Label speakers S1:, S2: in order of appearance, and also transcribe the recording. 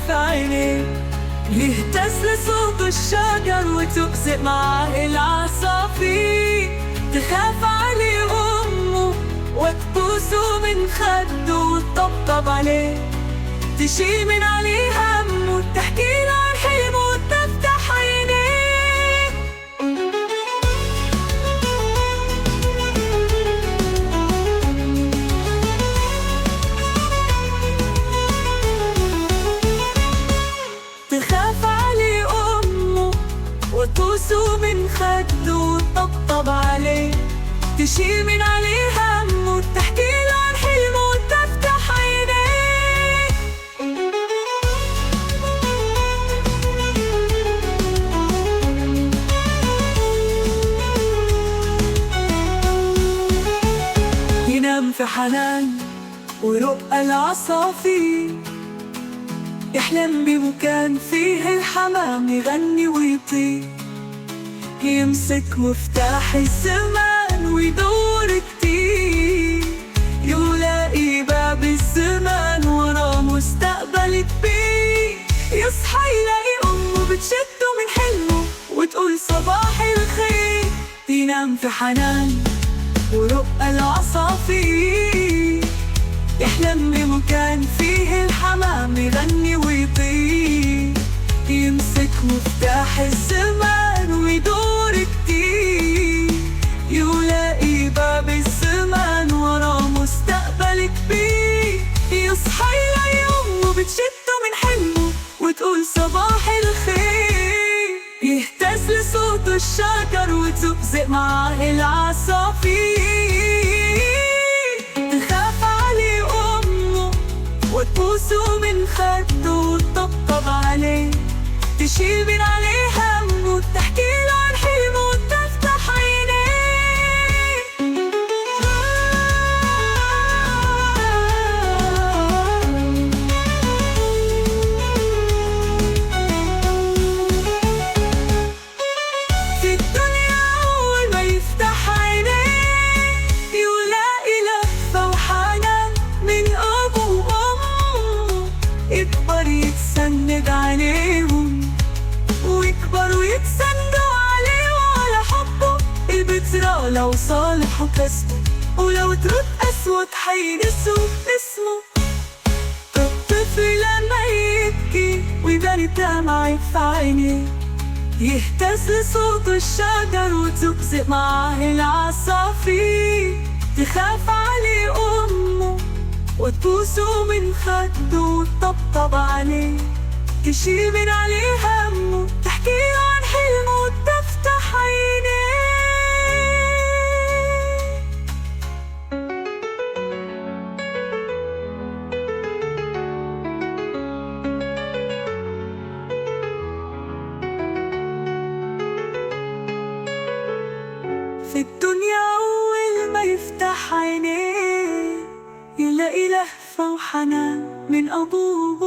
S1: في عينيه، يهتز لصوت الشجر وتبزق معاه العصافير، تخاف عليه أمه وتبوسه من خده وتطبطب عليه، تشيل من عليه همه وتحكيله عن حلمه وتفتح عينيه. تخاف عليه أمه وتبوسه من خده وتطبطب عليه، تشيل من عليه همه وتحكيله عن حلمه وتفتح عينيه. ينام في حنان ورقة العصافير، يحلم بمكان فيه الحمام يغني ويطير، يمسك مفتاح الزمان ويدور كتير، يلاقي باب الزمان ورا مستقبل كبير، يصحى يلاقي أمه بتشده من حلمه وتقول صباح الخير. ينام في حنان ورقة العصافير، يحلم بمكان فيه الحمام يغني ويطير، يمسك مفتاح الزمان ويدور كتير، يلاقي باب الزمان ورا مستقبل كبير، يصحى يلاقي أمه بتشده من حلمه وتقول صباح الخير، يهتز لصوت الشجر وتبزق معاه العصافير، تخاف عليه أمه وتبوسه من خده وتطبطب عليه، تشيل من عليه همه وتحكيله عن حلمه وتفتح عينيه. في الدنيا أول ما يفتح عينيه، يلاقي لهفة وحنان من أبوه وأمه، يكبر يتسند عليهم ويكبروا ويتسندوا عليه وعلى حبه، البتراء لو صالح وكسبه ولو ترد أسود حينسوا اسمه. الطفل لما يبكي ويبان الدمع في عينيه، يهتز لصوت الشجر وتبزق معاه العصافير، تخاف عليه أمه وتبوسه من خده وتطبطب عليه، تشيل من عليه همه تحكيله عن حلمه وتفتح عينيه. في الدنيا أول ما يفتح عينيه، يلاقي لهفة وحنان من أبوه